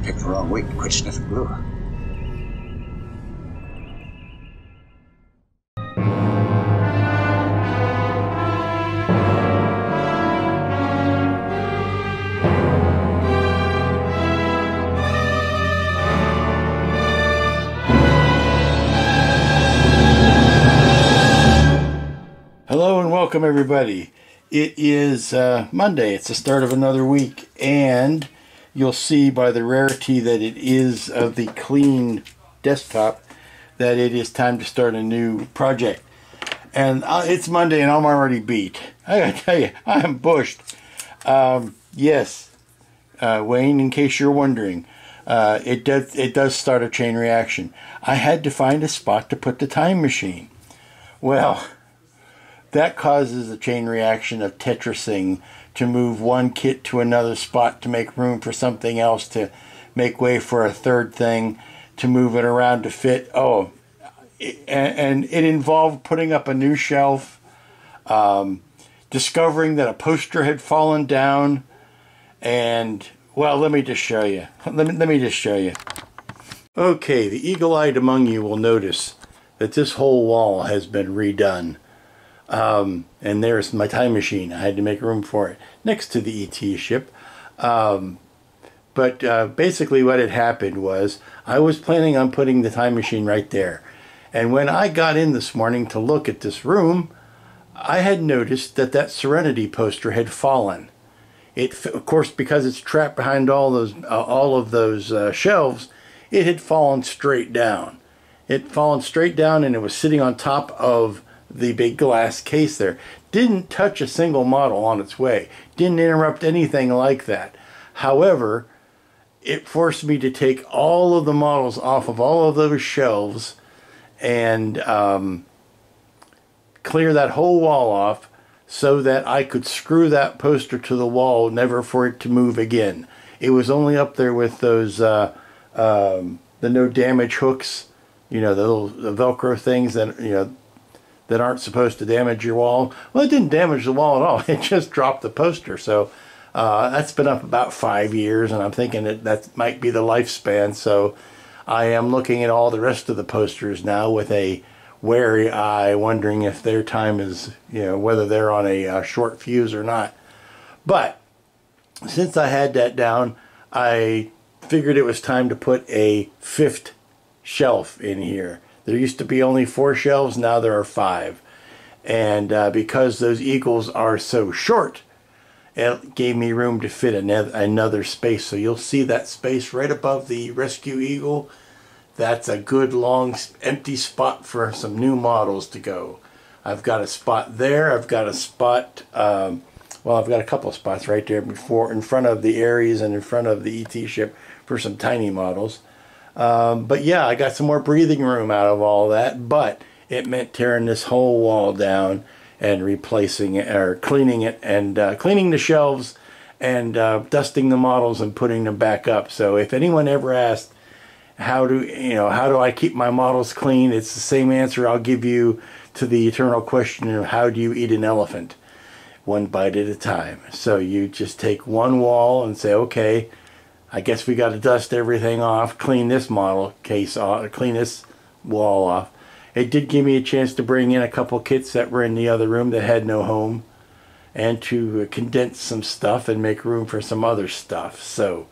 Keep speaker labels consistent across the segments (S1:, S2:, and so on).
S1: Picked the wrong week and quit sniffing glue.
S2: Hello and welcome everybody. It is Monday. It's the start of another week, and you'll see by the rarity that it is of the clean desktop that it is time to start a new project. And it's Monday and I'm already beat. I gotta tell you, I am bushed. Yes, Wayne, in case you're wondering, it does start a chain reaction. I had to find a spot to put the time machine. Well, that causes a chain reaction of Tetrising to move one kit to another spot to make room for something else, to make way for a third thing, to move it around to fit. And it involved putting up a new shelf, discovering that a poster had fallen down, and, well, let me just show you. Let me just show you. Okay, the eagle-eyed among you will notice that this whole wall has been redone. And there's my time machine. I had to make room for it next to the ET ship. But basically what had happened was I was planning on putting the time machine right there. And when I got in this morning to look at this room, I had noticed that Serenity poster had fallen. Of course, because it's trapped behind all of those shelves, it had fallen straight down. It had fallen straight down, and it was sitting on top of the big glass case there. Didn't touch a single model on its way. Didn't interrupt anything like that. However, it forced me to take all of the models off of all of those shelves and clear that whole wall off so that I could screw that poster to the wall, never for it to move again. It was only up there with those the no damage hooks, you know, the Velcro things that, you know, that aren't supposed to damage your wall. Well, it didn't damage the wall at all. It just dropped the poster. So that's been up about 5 years, and I'm thinking that might be the lifespan. So I am looking at all the rest of the posters now with a wary eye, wondering if their time is, you know, whether they're on a short fuse or not. But since I had that down, I figured it was time to put a 5th shelf in here. There used to be only 4 shelves, now there are 5. And because those eagles are so short, it gave me room to fit another space. So you'll see that space right above the Rescue Eagle. That's a good long empty spot for some new models to go. I've got a spot there. I've got a spot, well, I've got a couple spots right there in front of the Ares and in front of the ET ship for some tiny models. But yeah, I got some more breathing room out of all that, but it meant tearing this whole wall down and replacing it, or cleaning it, and cleaning the shelves and dusting the models and putting them back up. So if anyone ever asked how do I keep my models clean, it's the same answer I'll give you to the eternal question of how do you eat an elephant? One bite at a time. So you just take one wall and say, okay, I guess we got to dust everything off, clean this model case off, clean this wall off. It did give me a chance to bring in a couple kits that were in the other room that had no home, and to condense some stuff and make room for some other stuff. So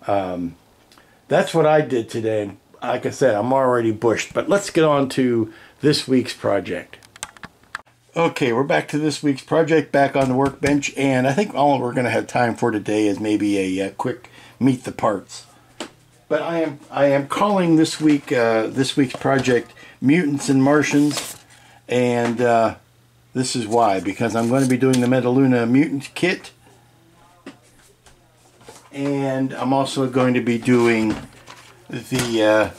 S2: that's what I did today. And like I said, I'm already bushed, but let's get on to this week's project. Okay, we're back to this week's project, back on the workbench, and I think all we're going to have time for today is maybe a quick meet the parts. But I am calling this week's project Mutants and Martians, and this is why, because I'm going to be doing the Metaluna Mutant kit, and I'm also going to be doing the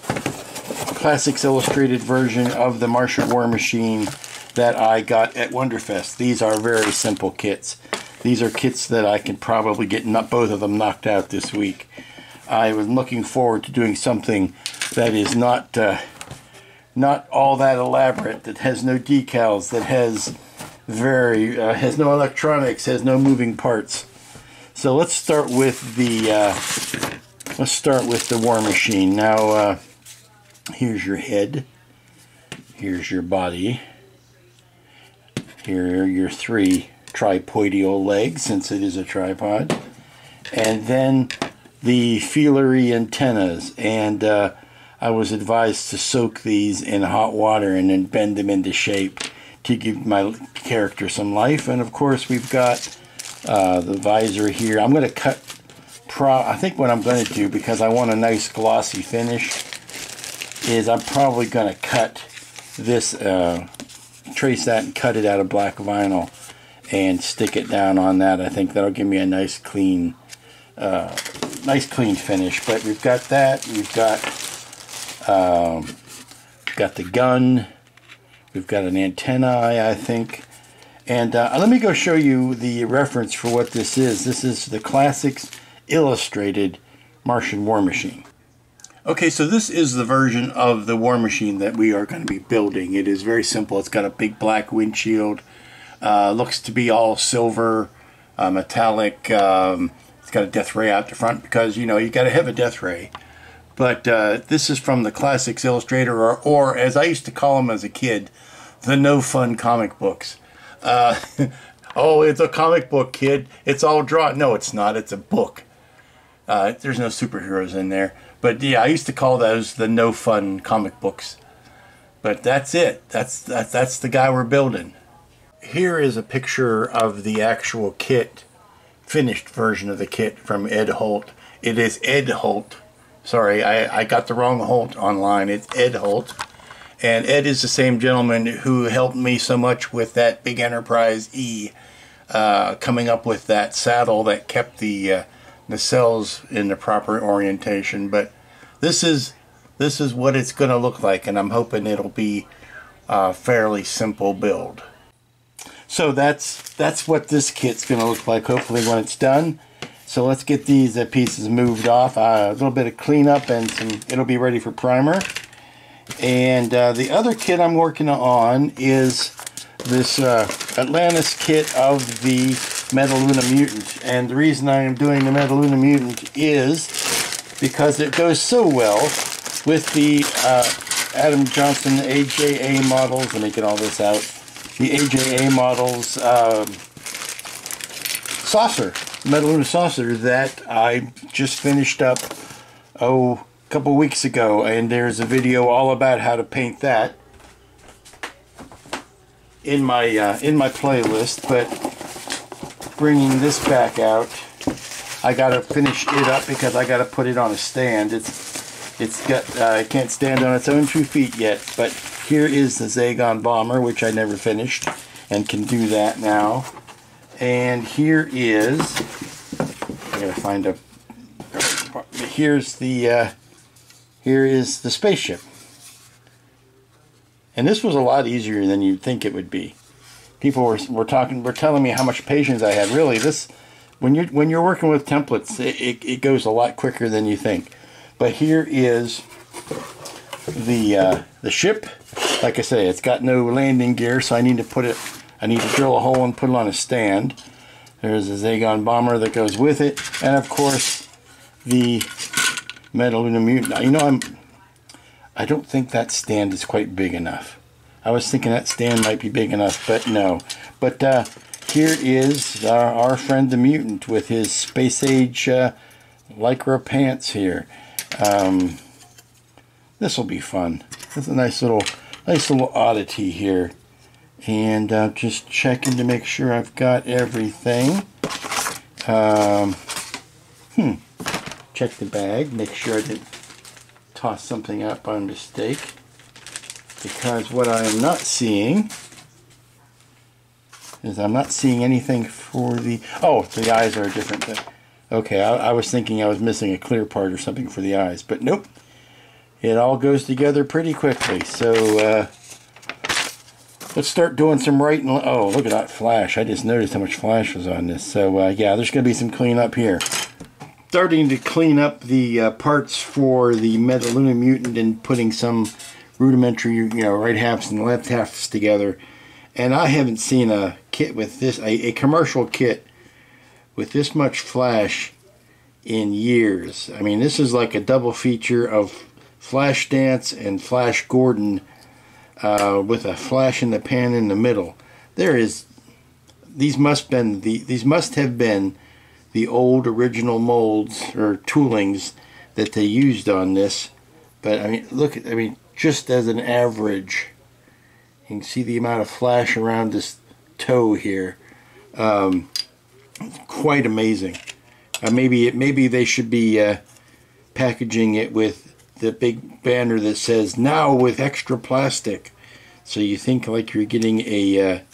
S2: Classics Illustrated version of the Martian War Machine that I got at Wonderfest. These are very simple kits. These are kits that I can probably get both of them knocked out this week. I was looking forward to doing something that is not all that elaborate, that has no decals, that has has no electronics, has no moving parts. So let's start with the let's start with the War Machine. Now, here's your head. Here's your body. Here are your 3 tripodial legs, since it is a tripod. And then the feelery antennas. And I was advised to soak these in hot water and then bend them into shape to give my character some life. And of course, we've got the visor here. I'm going to cut, I think what I'm going to do, because I want a nice glossy finish, is I'm probably going to cut this, trace that and cut it out of black vinyl and stick it down on that. I think that'll give me a nice clean finish. But we've got that. We've got the gun. We've got an antenna, I think. And let me go show you the reference for what this is. This is the Classics Illustrated Martian War Machine. Okay, so this is the version of the War Machine that we are going to be building. It is very simple. It's got a big black windshield. Looks to be all silver, metallic. It's got a death ray out the front because, you know, you got to have a death ray. But this is from the Classics Illustrator, or as I used to call them as a kid, the No Fun comic books. Oh, it's a comic book, kid. It's all drawn. No, it's not. It's a book. There's no superheroes in there. But yeah, I used to call those the No Fun comic books. But that's it. That's the guy we're building. Here is a picture of the actual kit, finished version of the kit from Ed Holt. It is Ed Holt. Sorry, I got the wrong Holt online. It's Ed Holt. And Ed is the same gentleman who helped me so much with that big Enterprise E, coming up with that saddle that kept the nacelles in the proper orientation. But this is what it's going to look like, and I'm hoping it'll be a fairly simple build. So that's what this kit's going to look like, hopefully, when it's done. So let's get these pieces moved off. A little bit of cleanup, and it'll be ready for primer. And the other kit I'm working on is this Atlantis kit of the Metaluna Mutant. And the reason I am doing the Metaluna Mutant is because it goes so well with the Adam Johnson AJA models. Let me get all this out. The AJA models saucer, Metaluna saucer that I just finished up, a couple weeks ago, and there's a video all about how to paint that in my playlist. But bringing this back out, I gotta finish it up because I gotta put it on a stand. It's got it can't stand on its own 2 feet yet. But here is the Zagon Bomber, which I never finished and can do that now. And here is, I gotta find a, here is the spaceship. And this was a lot easier than you'd think it would be. People were telling me how much patience I had. Really, this, when you're working with templates, it goes a lot quicker than you think. But here is the ship. Like I say, it's got no landing gear, so I need to drill a hole and put it on a stand. There's a Zagon Bomber that goes with it, and of course the Metaluna Mutant. You know, I don't think that stand is quite big enough. I was thinking that stand might be big enough, but no. But here is our friend the Mutant with his space age lycra pants here. This will be fun. It's a nice little oddity here. And just checking to make sure I've got everything. Check the bag, make sure I didn't toss something out by mistake. Because what I am not seeing is I'm not seeing anything for the... Oh, the eyes are a different thing. Okay, I was thinking I was missing a clear part or something for the eyes, but nope. It all goes together pretty quickly. So let's start doing some writing. Oh, look at that flash. I just noticed how much flash was on this. So yeah, there's going to be some cleanup here. Starting to clean up the parts for the Metaluna Mutant and putting some rudimentary, right halves and left halves together. And I haven't seen a kit with this, a commercial kit with this much flash in years. I mean, this is like a double feature of Flashdance and Flash Gordon with a flash in the pan in the middle. These must have been the old original molds or toolings that they used on this. But I mean, just as an average, you can see the amount of flash around this toe here. Quite amazing. Maybe they should be packaging it with the big banner that says "Now with extra plastic," so you think like you're getting a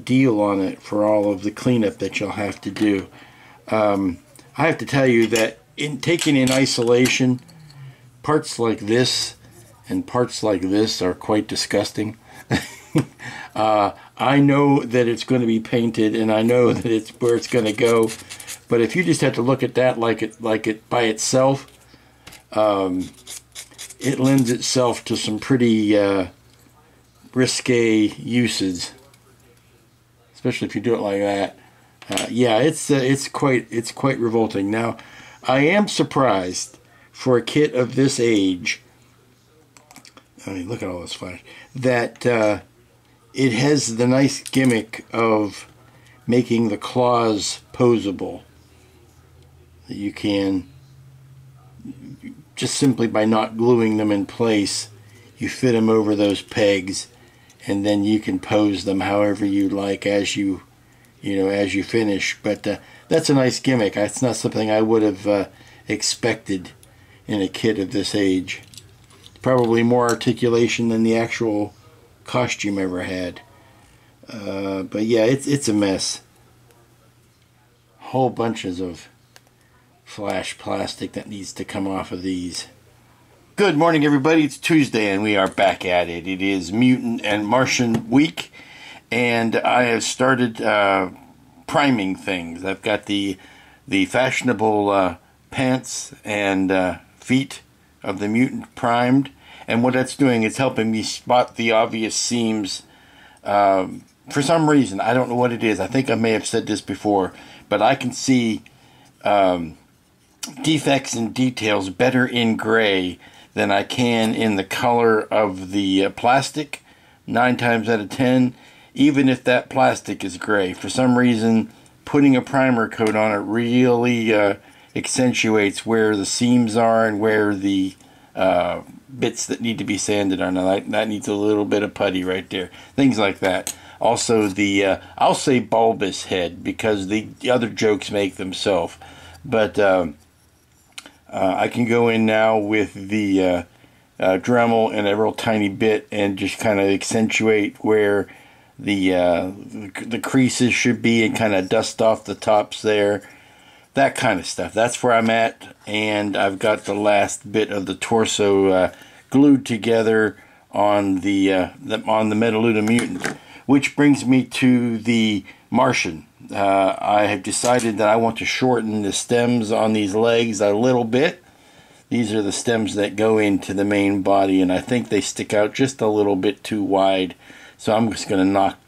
S2: deal on it for all of the cleanup that you'll have to do. I have to tell you that taken in isolation, parts like this and parts like this are quite disgusting. I know that it's going to be painted, and I know that it's where it's going to go. But if you just have to look at that like it by itself, it lends itself to some pretty risque uses, especially if you do it like that. Yeah, it's quite revolting. Now, I am surprised for a kit of this age. I mean, look at all this flash. That it has the nice gimmick of making the claws posable. That you can, just simply by not gluing them in place, you fit them over those pegs, and then you can pose them however you like as you finish. But that's a nice gimmick. It's not something I would have expected in a kit of this age. Probably more articulation than the actual costume ever had. But yeah, it's a mess. Whole bunches of flash plastic that needs to come off of these. Good morning, everybody. It's Tuesday and we are back at it. It is Mutant and Martian week, and I have started priming things. I've got the fashionable pants and feet of the Mutant primed, and what that's doing is helping me spot the obvious seams. For some reason, I don't know what it is. I think I may have said this before, but I can see defects and details better in gray than I can in the color of the plastic, 9 times out of 10, even if that plastic is gray. For some reason, putting a primer coat on it really accentuates where the seams are and where the bits that need to be sanded are. Now that needs a little bit of putty right there. Things like that. Also the, I'll say bulbous head because the other jokes make themselves. But I can go in now with the Dremel and a real tiny bit and just kind of accentuate where the creases should be and kind of dust off the tops there. That kind of stuff. That's where I'm at, and I've got the last bit of the torso glued together on the Metaluna Mutant, which brings me to the Martian. I have decided that I want to shorten the stems on these legs a little bit. These are the stems that go into the main body, and I think they stick out just a little bit too wide. So I'm just going to knock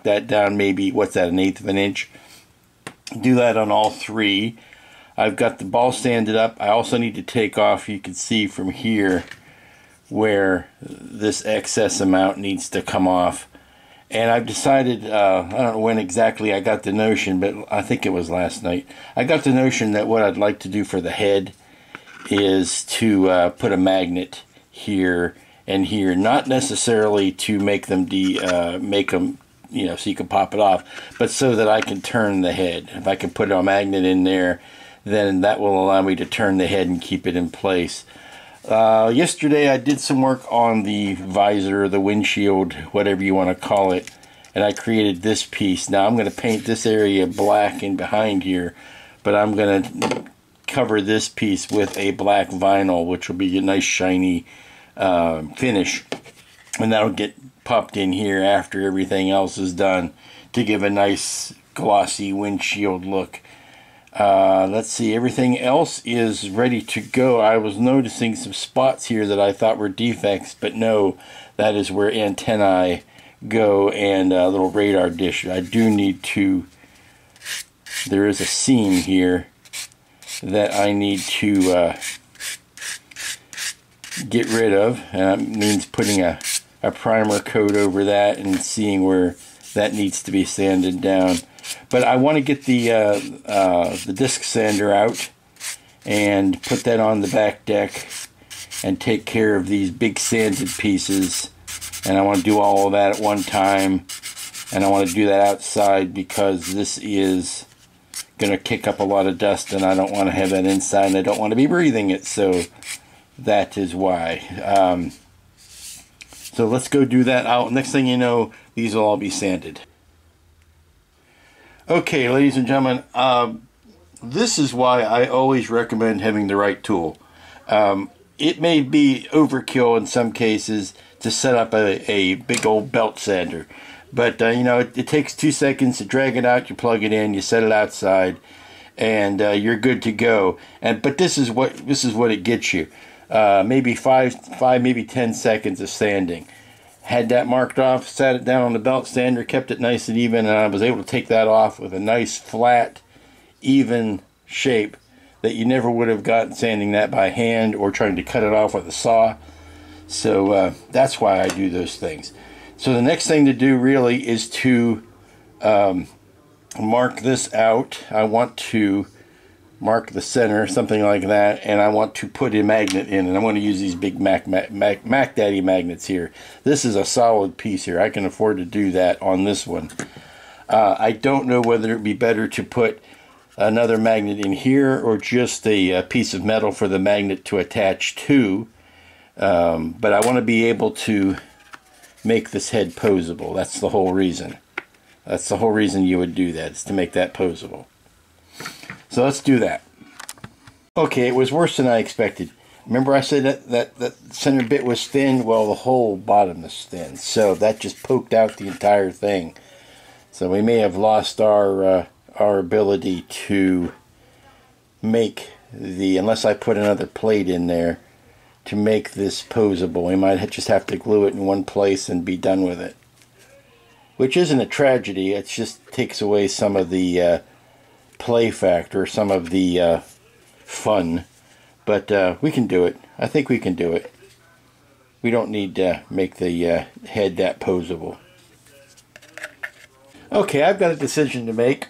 S2: that down maybe, what's that, 1/8 of an inch? Do that on all 3. I've got the ball sanded up. I also need to take off, you can see from here, where this excess amount needs to come off. And I've decided, I don't know when exactly I got the notion, but I think it was last night. I got the notion that what I'd like to do for the head is to put a magnet here and here. Not necessarily to make them, you know, so you can pop it off, but so that I can turn the head. If I can put a magnet in there, then that will allow me to turn the head and keep it in place. Yesterday I did some work on the visor, the windshield, whatever you want to call it, and I created this piece. Now I'm going to paint this area black in behind here, but I'm going to cover this piece with a black vinyl, which will be a nice shiny finish, and that'll get popped in here after everything else is done to give a nice glossy windshield look. Let's see, everything else is ready to go. I was noticing some spots here that I thought were defects, but no, that is where antennae go and a little radar dish. I do need to, there is a seam here that I need to get rid of. And that means putting a primer coat over that and seeing where that needs to be sanded down. But I want to get the disc sander out and put that on the back deck and take care of these big sanded pieces. And I want to do all of that at one time. And I want to do that outside because this is going to kick up a lot of dust and I don't want to have that inside and I don't want to be breathing it. So that is why. So let's go do that out. Next thing you know, these will all be sanded. Okay, ladies and gentlemen, this is why I always recommend having the right tool. It may be overkill in some cases to set up a big old belt sander. But, you know, it takes 2 seconds to drag it out, you plug it in, you set it outside, and you're good to go. But this is what it gets you. Maybe 5, maybe 10 seconds of sanding. Had that marked off, sat it down on the belt sander, kept it nice and even, and I was able to take that off with a nice, flat, even shape that you never would have gotten sanding that by hand or trying to cut it off with a saw. So that's why I do those things. So the next thing to do really is to mark this out. I want to mark the center, something like that, and I want to put a magnet in, and I'm going to use these big Mac Daddy magnets here. This is a solid piece here. I can afford to do that on this one. I don't know whether it would be better to put another magnet in here or just a piece of metal for the magnet to attach to, but I want to be able to make this head posable. That's the whole reason. That's the whole reason you would do that, is to make that posable. So let's do that. Okay, it was worse than I expected. Remember I said that center bit was thin? Well, the whole bottom is thin. So that just poked out the entire thing. So we may have lost our ability to make the, unless I put another plate in there, to make this posable. We might just have to glue it in one place and be done with it. Which isn't a tragedy, it just takes away some of the play factor, some of the fun. But we can do it. I think we can do it. We don't need to make the head that posable. Okay, I've got a decision to make.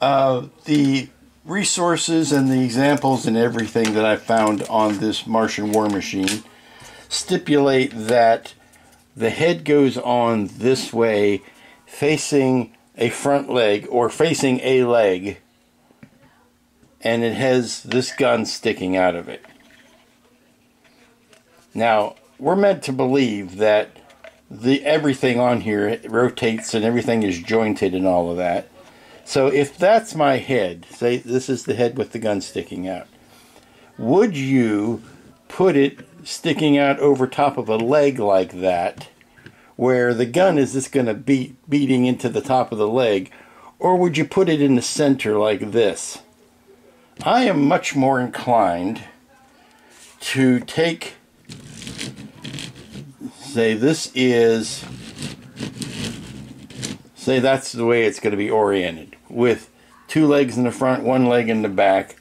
S2: The resources and the examples and everything that I found on this Martian War Machine stipulate that the head goes on this way, facing a front leg, or facing a leg, and it has this gun sticking out of it. Now, we're meant to believe that everything on here rotates and everything is jointed and all of that. So if that's my head, say this is the head with the gun sticking out, would you put it sticking out over top of a leg like that, where the gun is just going to be beating into the top of the leg, or would you put it in the center like this? I am much more inclined to take, say this is, say that's the way it's going to be oriented, with 2 legs in the front, 1 leg in the back,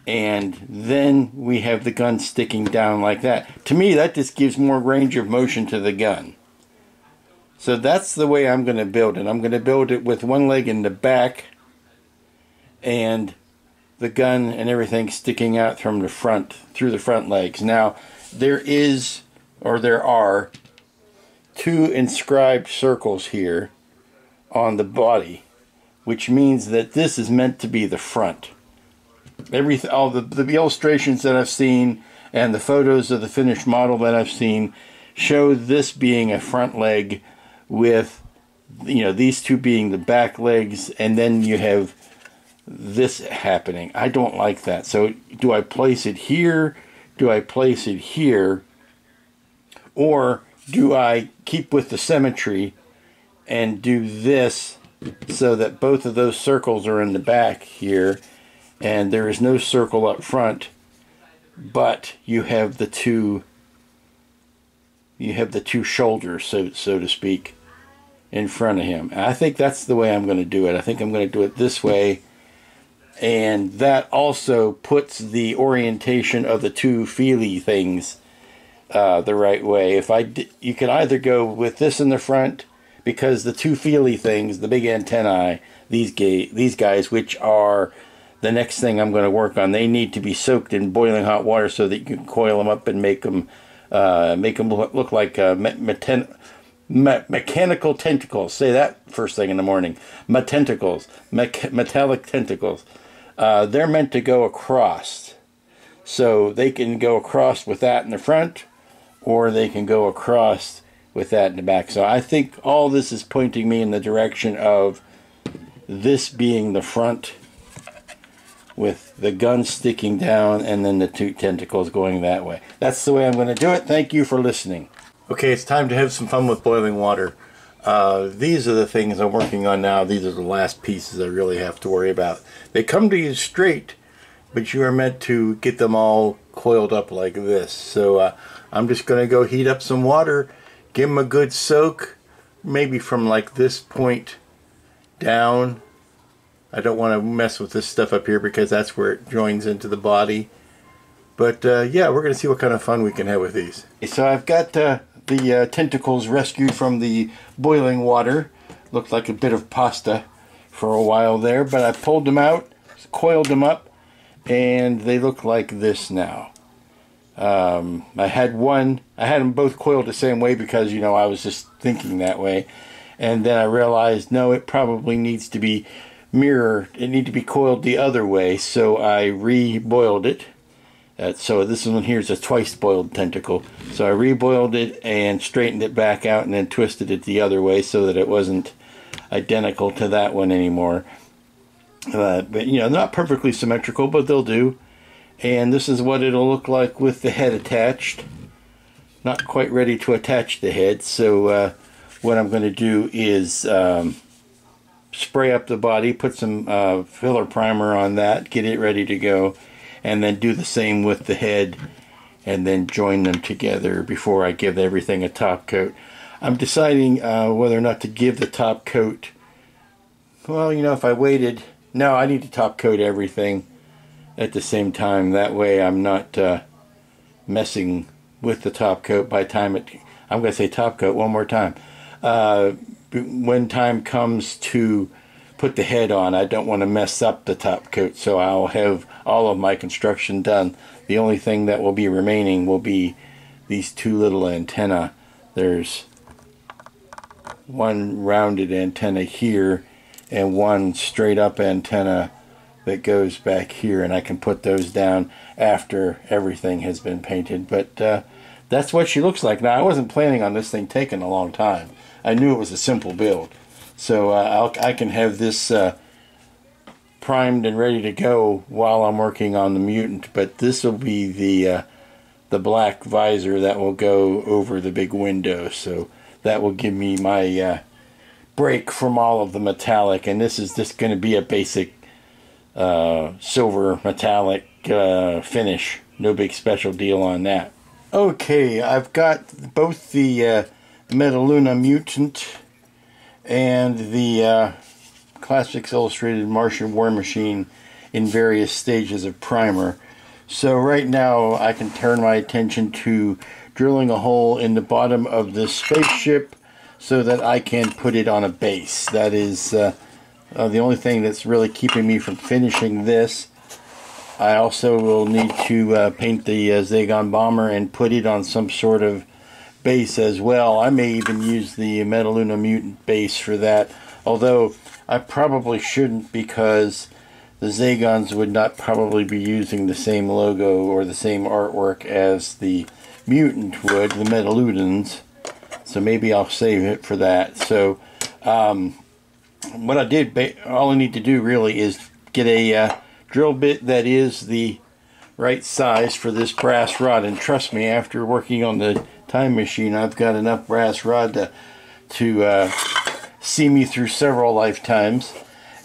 S2: and then we have the gun sticking down like that. To me, that just gives more range of motion to the gun. So that's the way I'm going to build it. I'm going to build it with 1 leg in the back and the gun and everything sticking out from the front, through the front legs. Now, there are 2 inscribed circles here on the body, which means that this is meant to be the front. All the illustrations that I've seen and the photos of the finished model that I've seen show this being a front leg, with, you know, these 2 being the back legs, and then you have this happening. I don't like that. So do I place it here? Do I place it here? Or do I keep with the symmetry and do this so that both of those circles are in the back here, and there is no circle up front, but you have the two shoulders, so to speak, in front of him. And I think that's the way I'm going to do it. I think I'm going to do it this way, And that also puts the orientation of the two feely things the right way. You can either go with this in the front, because the two feely things, the big antennae, these guys, which are the next thing I'm going to work on, they need to be soaked in boiling hot water so that you can coil them up and make them look like mechanical tentacles. Say that first thing in the morning. Metallic tentacles. They're meant to go across. So they can go across with that in the front, or they can go across with that in the back. So I think all this is pointing me in the direction of this being the front, with the gun sticking down and then the two tentacles going that way. That's the way I'm going to do it. Thank you for listening. Okay, it's time to have some fun with boiling water. These are the things I'm working on now. These are the last pieces I really have to worry about. They come to you straight, but you are meant to get them all coiled up like this. So I'm just going to go heat up some water, give them a good soak, maybe from like this point down. I don't want to mess with this stuff up here because that's where it joins into the body. But yeah, we're going to see what kind of fun we can have with these. So I've got the tentacles rescued from the boiling water. Looked like a bit of pasta for a while there, but I pulled them out, coiled them up, and they look like this now. I had them both coiled the same way because, you know, I was just thinking that way. And then I realized, no, it probably needs to be mirrored. It needs to be coiled the other way, so I re-boiled it. So this one here is a twice boiled tentacle. So I re-boiled it and straightened it back out and then twisted it the other way so that it wasn't identical to that one anymore. But, you know, not perfectly symmetrical, but they'll do. And this is what it'll look like with the head attached. Not quite ready to attach the head, so what I'm going to do is spray up the body, put some filler primer on that, get it ready to go, and then do the same with the head, and then join them together before I give everything a top coat. I'm deciding whether or not to give the top coat. Well, you know, if I waited, no, I need to top coat everything at the same time. That way I'm not messing with the top coat by the time I'm going to say top coat one more time. When time comes to put the head on, I don't want to mess up the top coat, so I'll have all of my construction done. The only thing that will be remaining will be these two little antennae. There's one rounded antenna here and one straight up antenna that goes back here, and I can put those down after everything has been painted. But that's what she looks like. Now, I wasn't planning on this thing taking a long time. I knew it was a simple build. So I can have this primed and ready to go while I'm working on the Mutant. But this will be the black visor that will go over the big window. So that will give me my break from all of the metallic. And this is just going to be a basic silver metallic finish. No big special deal on that. Okay, I've got both the Metaluna Mutant and the Classics Illustrated Martian War Machine in various stages of primer. So right now I can turn my attention to drilling a hole in the bottom of this spaceship so that I can put it on a base. That is the only thing that's really keeping me from finishing this. I also will need to paint the Zagon Bomber and put it on some sort of base as well. I may even use the Metaluna Mutant base for that, although I probably shouldn't, because the Zagons would not probably be using the same logo or the same artwork as the Mutant would, the Metalunans. So maybe I'll save it for that. So what I did, all I need to do really is get a drill bit that is the right size for this brass rod, and trust me, after working on the time machine, I've got enough brass rod to see me through several lifetimes.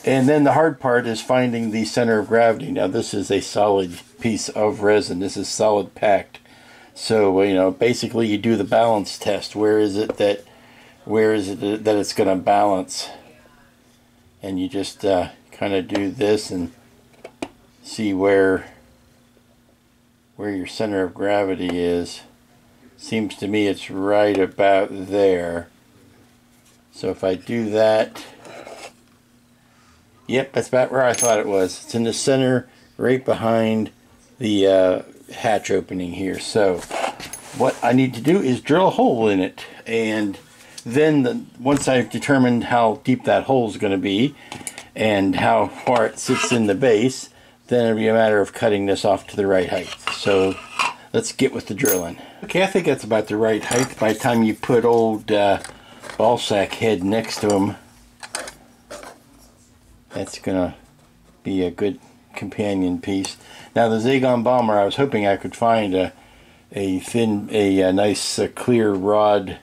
S2: And then the hard part is finding the center of gravity. Now this is a solid piece of resin. This is solid packed. So you know, basically you do the balance test. Where is it that it's going to balance? And you just kind of do this and see where your center of gravity is. Seems to me it's right about there. So if I do that, yep, that's about where I thought it was. It's in the center, right behind the hatch opening here. So what I need to do is drill a hole in it, and then once I've determined how deep that hole is going to be and how far it sits in the base, then it'll be a matter of cutting this off to the right height. So let's get with the drilling. Okay, I think that's about the right height. By the time you put old ball sack head next to him, that's gonna be a good companion piece. Now the Zagon Bomber, I was hoping I could find a nice clear rod.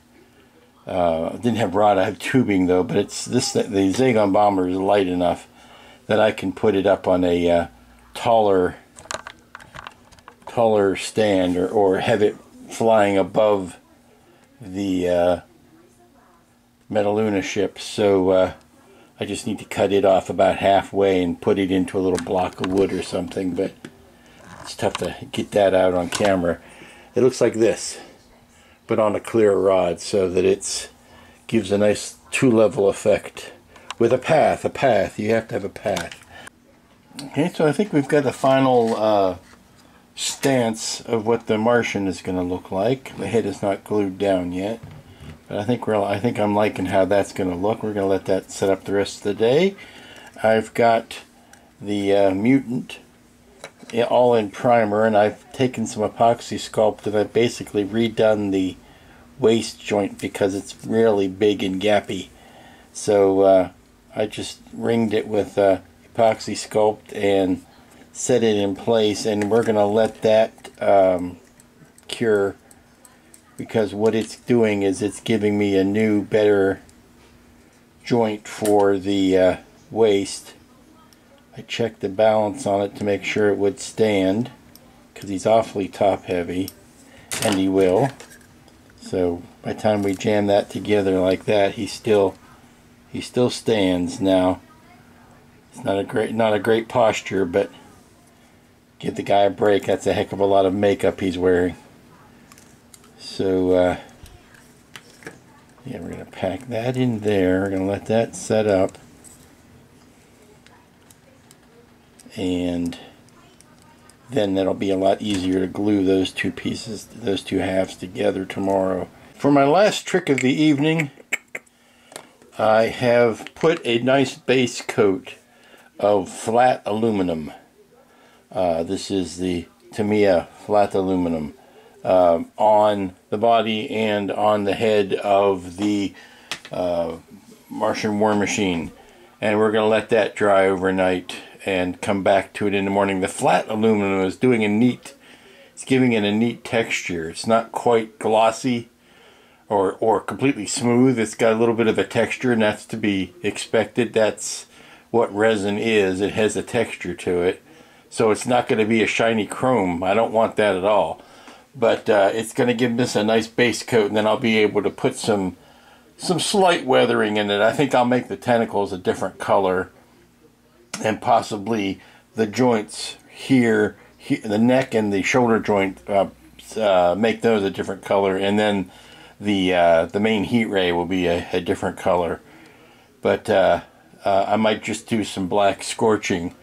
S2: Didn't have rod, I have tubing though, but the Zagon Bomber is light enough that I can put it up on a taller stand, or have it flying above the Metaluna ship. So I just need to cut it off about halfway and put it into a little block of wood or something, but it's tough to get that out on camera. It looks like this, but on a clear rod, so that it gives a nice two-level effect with a path. You have to have a path. Okay, so I think we've got the final stance of what the Martian is going to look like. The head is not glued down yet, but I think I'm liking how that's going to look. We're going to let that set up the rest of the day. I've got the Mutant all in primer, and I've taken some epoxy sculpt and I've basically redone the waist joint because it's really big and gappy. So I just ringed it with epoxy sculpt and set it in place, and we're going to let that cure, because what it's doing is it's giving me a new, better joint for the waist. I checked the balance on it to make sure it would stand, because he's awfully top heavy, and he will. So by the time we jam that together like that, he still stands. Now it's not a great posture, but give the guy a break. That's a heck of a lot of makeup he's wearing. So yeah, we're going to pack that in there. We're going to let that set up, and then that'll be a lot easier to glue those two pieces, those two halves together tomorrow. For my last trick of the evening, I have put a nice base coat of flat aluminum. This is the Tamiya flat aluminum on the body and on the head of the Martian War Machine, and we're going to let that dry overnight and come back to it in the morning. The flat aluminum is doing it's giving it a neat texture. It's not quite glossy or completely smooth. It's got a little bit of a texture, and that's to be expected. That's what resin is. It has a texture to it. So it's not going to be a shiny chrome. I don't want that at all. But it's going to give this a nice base coat, and then I'll be able to put some slight weathering in it. I think I'll make the tentacles a different color, and possibly the joints here, the neck and the shoulder joint, make those a different color, and then the main heat ray will be a different color. But I might just do some black scorching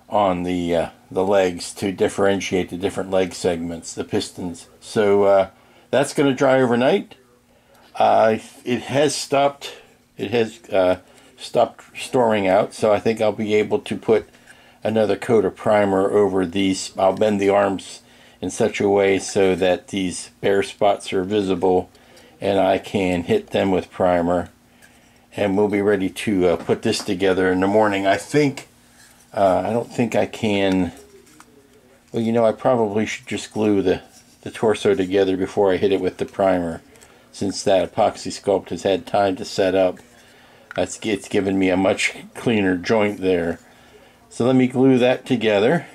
S2: on the legs to differentiate the different leg segments, the pistons. So that's going to dry overnight. It has stopped storing out, so I think I'll be able to put another coat of primer over these. I'll bend the arms in such a way so that these bare spots are visible, and I can hit them with primer, and we'll be ready to put this together in the morning. I think I don't think I can. Well, you know, I probably should just glue the torso together before I hit it with the primer, since that epoxy sculpt has had time to set up. It's given me a much cleaner joint there. So let me glue that together,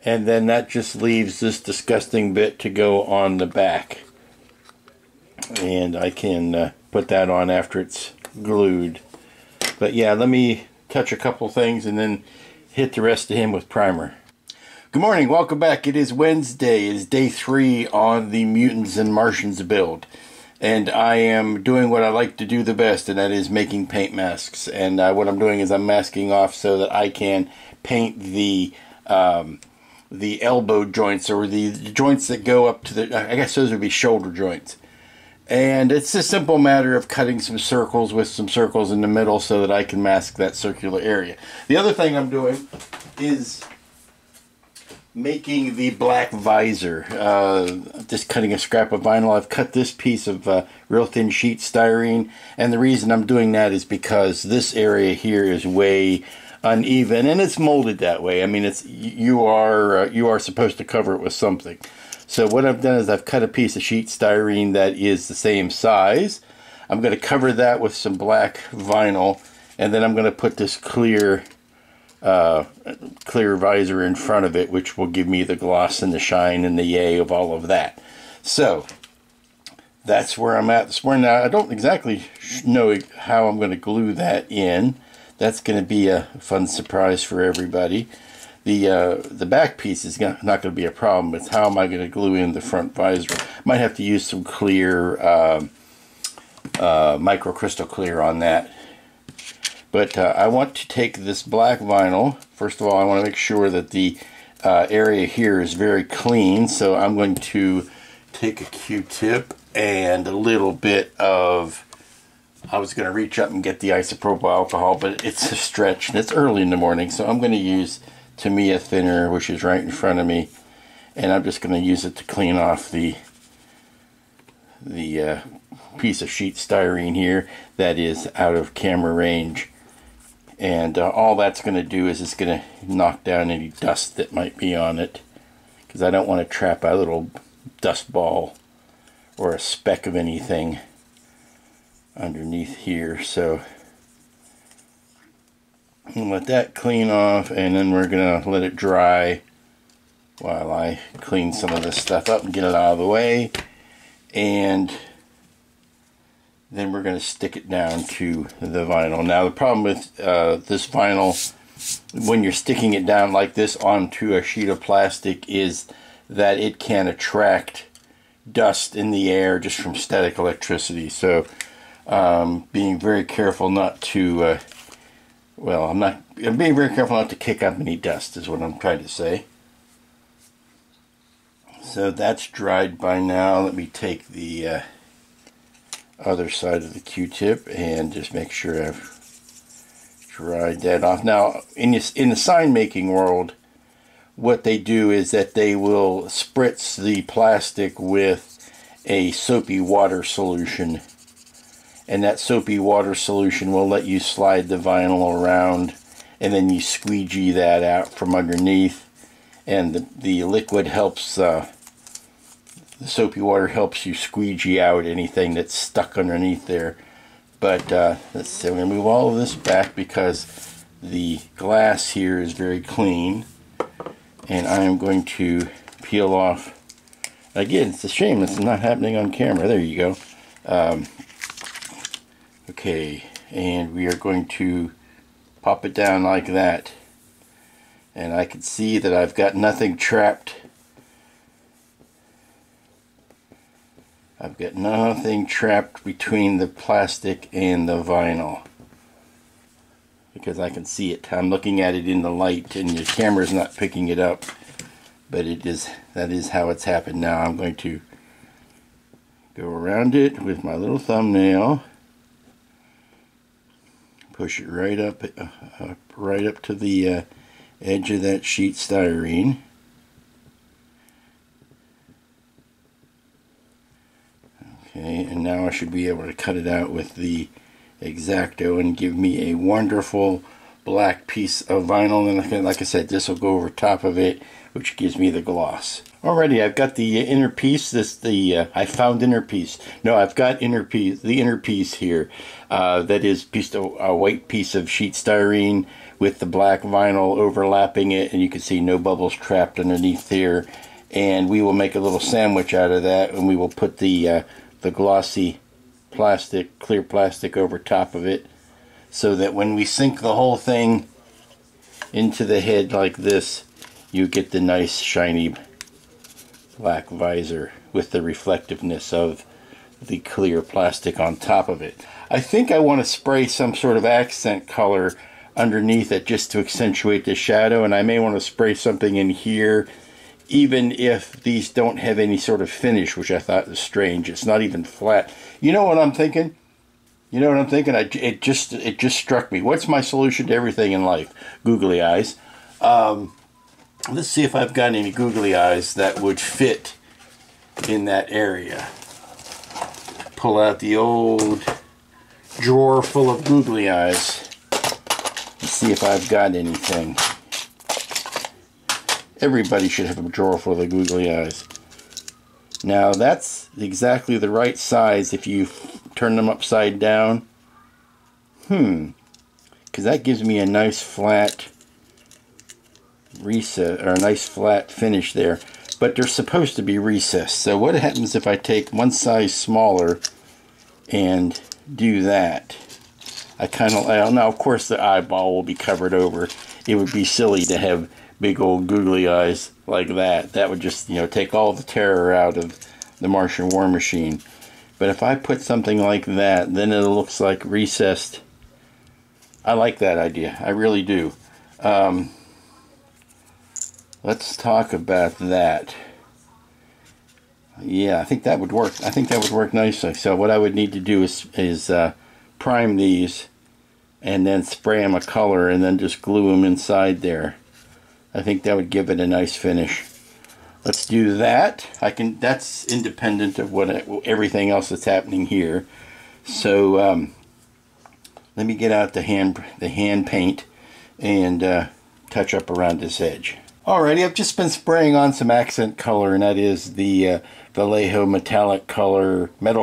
S2: and then that just leaves this disgusting bit to go on the back, and I can put that on after it's glued. But yeah, let me touch a couple things, and then hit the rest of him with primer. Good morning, welcome back. It is Wednesday. It is day 3 on the Mutants and Martians build. And I am doing what I like to do the best, and that is making paint masks. And what I'm doing is I'm masking off so that I can paint the elbow joints, or the joints that go up to the, I guess those would be shoulder joints. And it's a simple matter of cutting some circles with some circles in the middle so that I can mask that circular area. The other thing I'm doing is making the black visor. Just cutting a scrap of vinyl. I've cut this piece of real thin sheet styrene, and the reason I'm doing that is because this area here is way uneven, and it's molded that way. I mean, it's you are supposed to cover it with something. So what I've done is I've cut a piece of sheet styrene that is the same size. I'm going to cover that with some black vinyl, and then I'm going to put this clear visor in front of it, which will give me the gloss and the shine and the yay of all of that. So that's where I'm at this morning. Now, I don't exactly know how I'm going to glue that in. That's going to be a fun surprise for everybody. The back piece is not going to be a problem. It's how am I going to glue in the front visor. Might have to use some clear microcrystal clear on that. But I want to take this black vinyl. First of all, I want to make sure that the area here is very clean. So I'm going to take a Q-tip and a little bit of, I was going to reach up and get the isopropyl alcohol, but it's a stretch and it's early in the morning. So I'm going to use Tamiya thinner, which is right in front of me. And I'm just going to use it to clean off the piece of sheet styrene here that is out of camera range. And all that's going to do is it's going to knock down any dust that might be on it, because I don't want to trap a little dust ball or a speck of anything underneath here. So I'm going to let that clean off, and then we're going to let it dry while I clean some of this stuff up and get it out of the way. And then we're going to stick it down to the vinyl. Now the problem with this vinyl, when you're sticking it down like this onto a sheet of plastic, is that it can attract dust in the air just from static electricity. So being very careful not to, I'm being very careful not to kick up any dust is what I'm trying to say. So that's dried by now. Let me take the other side of the Q-tip and just make sure I've dried that off. Now, in the sign making world, what they do is that they will spritz the plastic with a soapy water solution, and that soapy water solution will let you slide the vinyl around, and then you squeegee that out from underneath, and the liquid helps, the soapy water helps you squeegee out anything that's stuck underneath there. But let's see, I'm going to move all of this back because the glass here is very clean, and I am going to peel off. Again, it's a shame this is not happening on camera. There you go. Okay, and we are going to pop it down like that, and I can see that I've got nothing trapped. I've got nothing trapped between the plastic and the vinyl, because I can see it. I'm looking at it in the light and the camera's not picking it up, but that is how it's happened. Now I'm going to go around it with my little thumbnail, push it right up to the edge of that sheet styrene. Okay, and now I should be able to cut it out with the X-Acto and give me a wonderful black piece of vinyl. And like I said, this will go over top of it, which gives me the gloss. Alrighty, I've got the inner piece. I found inner piece. No, I've got the inner piece here. That is a white piece of sheet styrene with the black vinyl overlapping it, and you can see no bubbles trapped underneath here. And we will make a little sandwich out of that, and we will put the glossy plastic, clear plastic over top of it, so that when we sink the whole thing into the head like this, you get the nice shiny black visor with the reflectiveness of the clear plastic on top of it. I think I want to spray some sort of accent color underneath it just to accentuate the shadow, and I may want to spray something in here even if these don't have any sort of finish, which I thought was strange. It's not even flat. You know what I'm thinking? You know what I'm thinking? It just struck me. What's my solution to everything in life? Googly eyes. Let's see if I've got any googly eyes that would fit in that area. Pull out the old drawer full of googly eyes and see if I've got anything. Everybody should have a drawer full of googly eyes. Now that's exactly the right size if you turn them upside down. Because that gives me a nice flat recess, or a nice flat finish there. But they're supposed to be recessed. So what happens if I take one size smaller and do that? I kind of, now of course the eyeball will be covered over. It would be silly to have big old googly eyes like that. That would just, you know, take all the terror out of the Martian War Machine. But if I put something like that, then it looks like recessed. I like that idea. I really do. Let's talk about that. Yeah, I think that would work. I think that would work nicely. So what I would need to do is prime these and then spray them a color and then just glue them inside there. I think that would give it a nice finish. Let's do that. That's independent of everything else that's happening here. So let me get out the hand paint and touch up around this edge. Alrighty, I've just been spraying on some accent color, and that is the Vallejo metal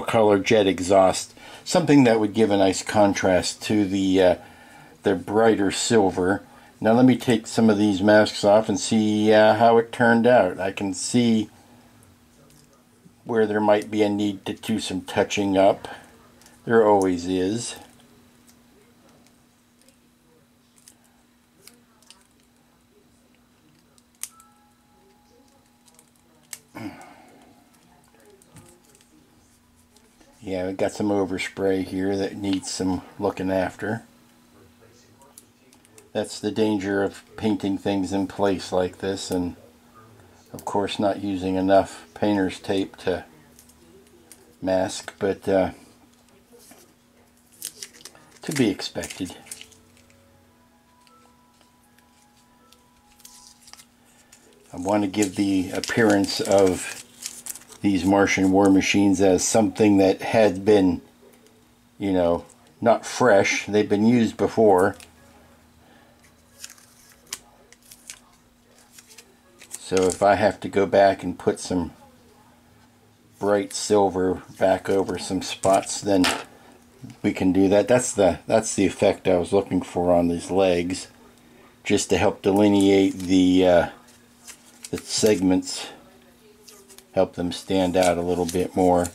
S2: color jet exhaust. Something that would give a nice contrast to the brighter silver. Now let me take some of these masks off and see how it turned out. I can see where there might be a need to do some touching up. There always is. Yeah, we've got some overspray here that needs some looking after. That's the danger of painting things in place like this, and of course not using enough painter's tape to mask, but to be expected. I want to give the appearance of these Martian War Machines as something that had been, you know, not fresh. They've been used before. So if I have to go back and put some bright silver back over some spots, then we can do that. That's the effect I was looking for on these legs, just to help delineate the segments, help them stand out a little bit more.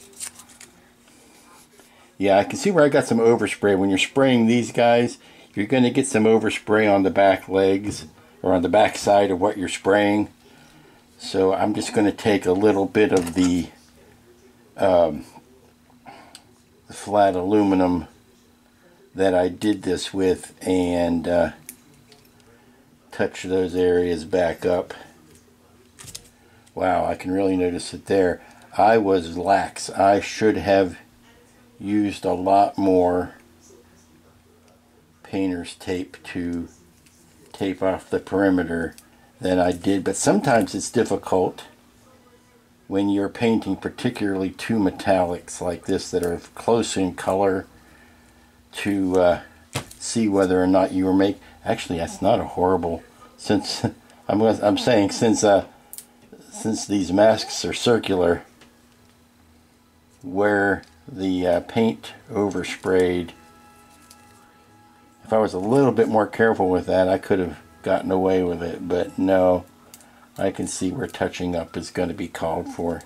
S2: Yeah, I can see where I got some overspray. When you're spraying these guys, you're going to get some overspray on the back legs or on the back side of what you're spraying. So I'm just going to take a little bit of the flat aluminum that I did this with and touch those areas back up. Wow, I can really notice it there. I was lax. I should have used a lot more painter's tape to tape off the perimeter than I did, but sometimes it's difficult when you're painting particularly two metallics like this that are close in color to see whether or not you were making. Actually, that's not a horrible, since I'm saying since these masks are circular, where the paint oversprayed, if I was a little bit more careful with that, I could have gotten away with it, but no, I can see where touching up is going to be called for.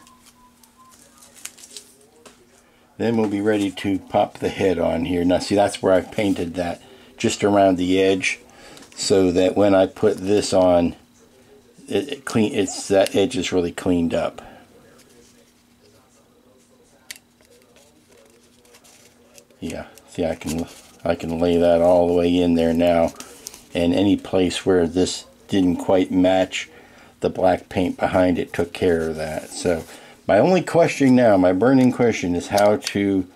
S2: Then we'll be ready to pop the head on here. Now see, that's where I've painted that, just around the edge. so that when I put this on, that edge is really cleaned up. Yeah, see, I can lay that all the way in there now, and any place where this didn't quite match, the black paint behind it took care of that. So my only question now, my burning question, is how to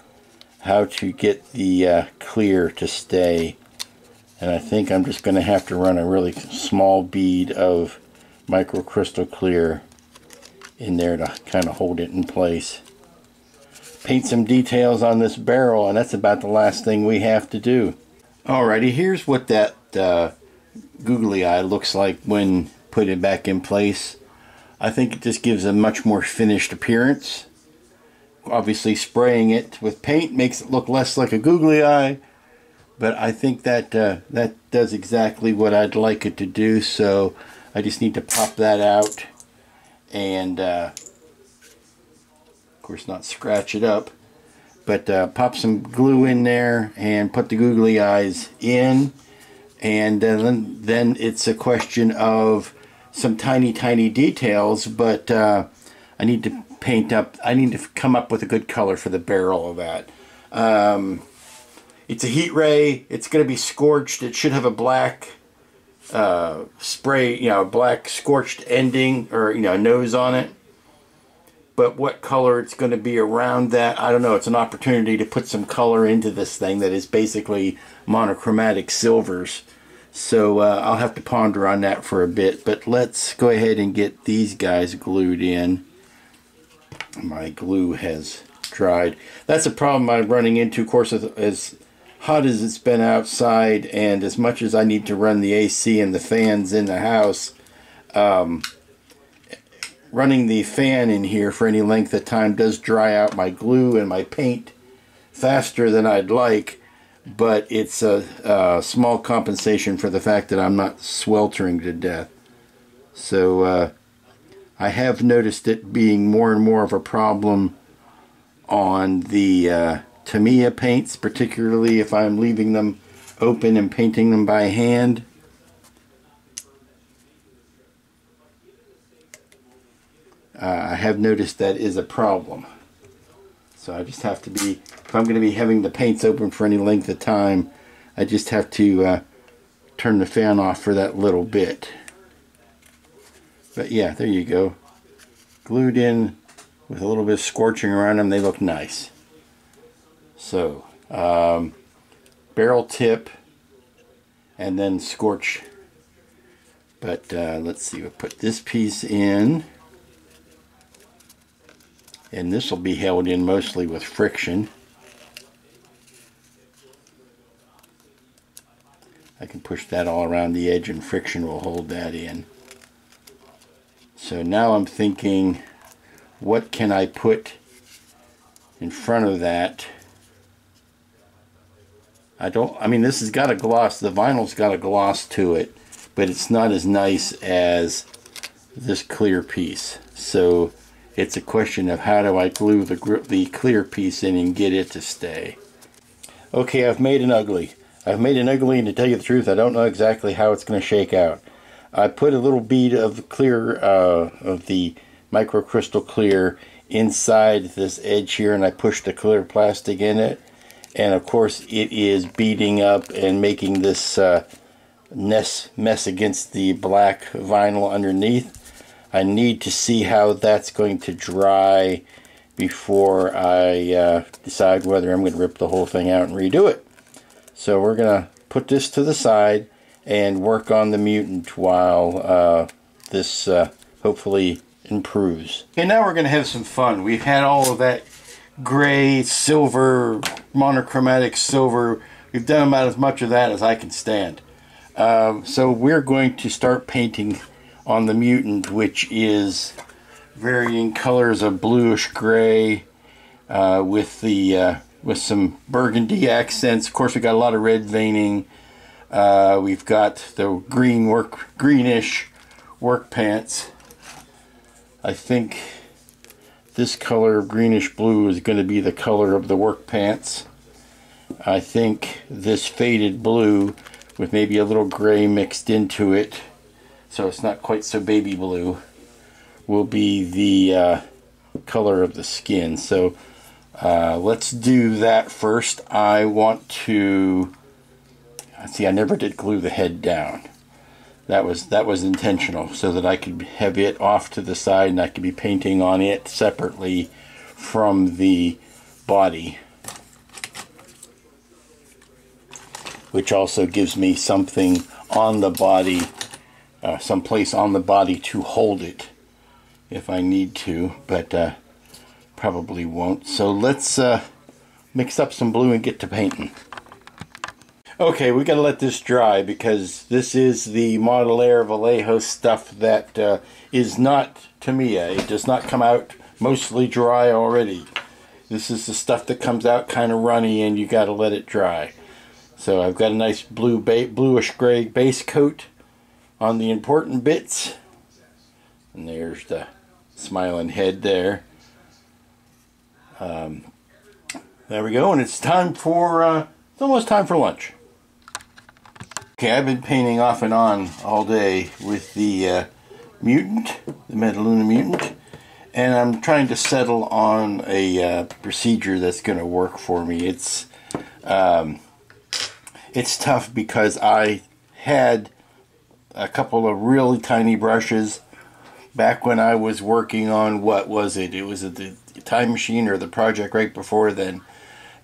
S2: get the clear to stay. And I think I'm just going to have to run a really small bead of microcrystal clear in there to kind of hold it in place. Paint some details on this barrel, and that's about the last thing we have to do. Alrighty, here's what that googly eye looks like when put it back in place. I think it just gives a much more finished appearance. Obviously spraying it with paint makes it look less like a googly eye, but I think that that does exactly what I'd like it to do. So I just need to pop that out and of course not scratch it up, but pop some glue in there and put the googly eyes in, and then it's a question of some tiny details, but I need to come up with a good color for the barrel of that. It's a heat ray, it's going to be scorched, it should have a black spray, black scorched ending, or nose on it. But what color it's going to be around that, I don't know. It's an opportunity to put some color into this thing that is basically monochromatic silvers. So I'll have to ponder on that for a bit. But let's go ahead and get these guys glued in. My glue has dried. That's a problem I'm running into, of course, as hot as it's been outside, and as much as I need to run the AC and the fans in the house. Running the fan in here for any length of time does dry out my glue and my paint faster than I'd like, but it's a small compensation for the fact that I'm not sweltering to death. So I have noticed it being more and more of a problem on the Tamiya paints, particularly if I'm leaving them open and painting them by hand. I have noticed that is a problem. So I just have to be, if I'm going to be having the paints open for any length of time, I just have to turn the fan off for that little bit. But yeah, there you go. Glued in with a little bit of scorching around them, they look nice. So, barrel tip and then scorch. But let's see, we'll put this piece in. And this will be held in mostly with friction. I can push that all around the edge and friction will hold that in. So now I'm thinking, what can I put in front of that? I mean, this has got a gloss, the vinyl's got a gloss to it, but it's not as nice as this clear piece. So it's a question of how do I glue the clear piece in and get it to stay. Okay, I've made an ugly. And to tell you the truth, I don't know exactly how it's going to shake out. I put a little bead of clear, of the microcrystal clear inside this edge here, and I pushed the clear plastic in it. And of course it is beading up and making this mess against the black vinyl underneath. I need to see how that's going to dry before I decide whether I'm going to rip the whole thing out and redo it. So we're going to put this to the side and work on the Mutant while this hopefully improves. And now we're going to have some fun. We've had all of that gray, silver, monochromatic silver. We've done about as much of that as I can stand. So we're going to start painting on the Mutant, which is varying colors of bluish gray with some burgundy accents. Of course, we got a lot of red veining. We've got the greenish work pants. I think this color of greenish blue is going to be the color of the work pants. I think this faded blue with maybe a little gray mixed into it, so it's not quite so baby blue, will be the color of the skin. So let's do that first. I want to see, I never did glue the head down. That was intentional, so that I could have it off to the side and I could be painting on it separately from the body, which also gives me something on the body, someplace on the body to hold it if I need to, but probably won't. So let's mix up some blue and get to painting. Okay, we got to let this dry because this is the Model Air Vallejo stuff that is not Tamiya. It does not come out mostly dry already. This is the stuff that comes out kind of runny and you got to let it dry. So I've got a nice bluish gray base coat on the important bits. And there's the smiling head there. There we go, and it's time for, it's almost time for lunch. Okay, I've been painting off and on all day with the Mutant, the Metaluna Mutant, and I'm trying to settle on a procedure that's going to work for me. It's tough because I had a couple of really tiny brushes back when I was working on, what was it? It was the Time Machine or the project right before then,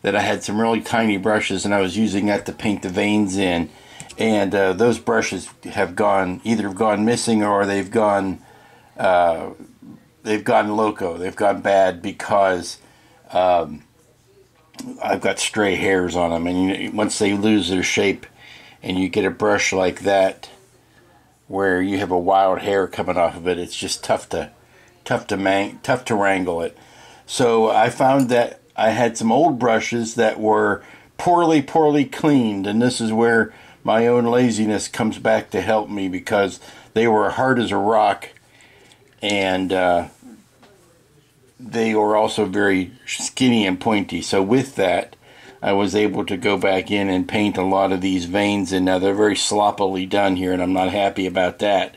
S2: that I had some really tiny brushes and I was using that to paint the veins in. And those brushes have either gone missing or they've gone loco. They've gone bad because I've got stray hairs on them. And once they lose their shape, and you get a brush like that, where you have a wild hair coming off of it, it's just tough to wrangle it. So I found that I had some old brushes that were poorly cleaned, and this is where my own laziness comes back to help me, because they were hard as a rock, and they were also very skinny and pointy. So with that, I was able to go back in and paint a lot of these veins, and now they're very sloppily done here, and I'm not happy about that.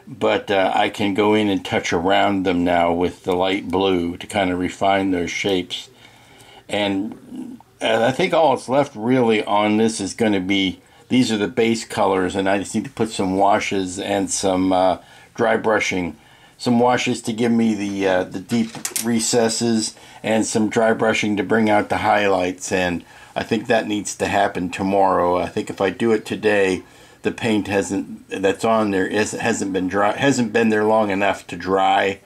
S2: But I can go in and touch around them now with the light blue to kind of refine those shapes. And I think all that's left really on this is going to be, these are the base colors, and I just need to put some washes and some dry brushing. Some washes to give me the deep recesses, and some dry brushing to bring out the highlights. And I think that needs to happen tomorrow. I think if I do it today, the paint that's on there hasn't been there long enough to dry,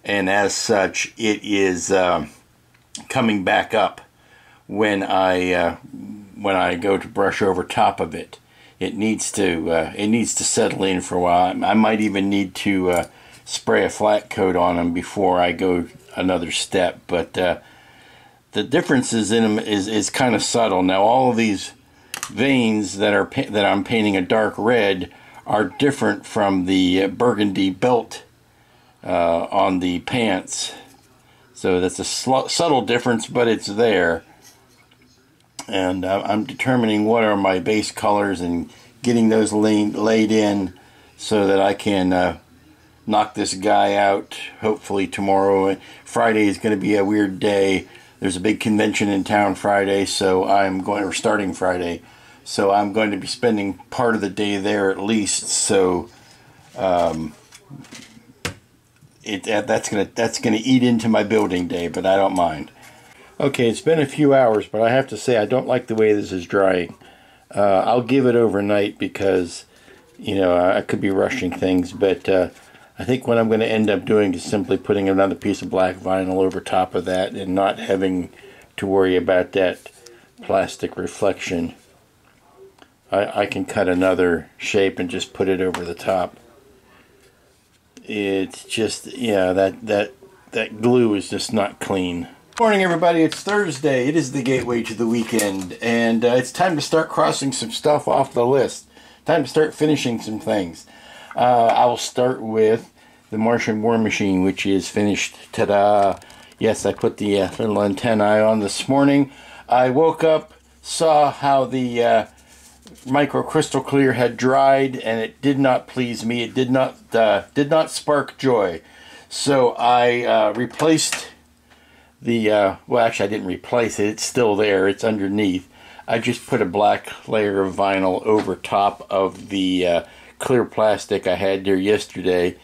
S2: and as such, it is coming back up when I go to brush over top of it. It needs to settle in for a while. I might even need to spray a flat coat on them before I go another step. But the differences in them is kind of subtle. Now all of these veins that I'm painting a dark red are different from the burgundy belt on the pants. So that's a subtle difference, but it's there. And I'm determining what are my base colors and getting those laid in so that I can knock this guy out hopefully tomorrow. Friday is going to be a weird day. There's a big convention in town Friday, so starting Friday, so I'm going to be spending part of the day there at least. So that's gonna eat into my building day, but I don't mind. Okay, it's been a few hours, but I have to say I don't like the way this is drying. I'll give it overnight because, I could be rushing things, but I think what I'm going to end up doing is simply putting another piece of black vinyl over top of that and not having to worry about that plastic reflection. I can cut another shape and just put it over the top. It's just, that glue is just not clean. Morning everybody, it's Thursday. It is the gateway to the weekend, and it's time to start crossing some stuff off the list. Time to start finishing some things. I will start with the Martian War Machine, which is finished. Ta-da! Yes, I put the little antennae on this morning. I woke up, saw how the micro crystal clear had dried, and it did not please me. It did not spark joy. So I replaced the well, actually I didn't replace it. It's still there. It's underneath. I just put a black layer of vinyl over top of the clear plastic I had there yesterday,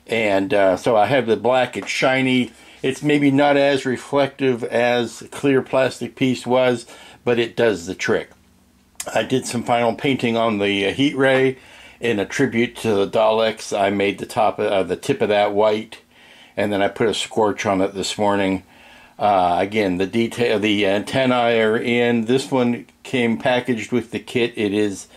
S2: and so I have the black. It's shiny. It's maybe not as reflective as the clear plastic piece was, but it does the trick. I did some final painting on the heat ray in a tribute to the Daleks. I made the tip of that white, and then I put a scorch on it this morning. Again, the antennae are in. This one came packaged with the kit. It is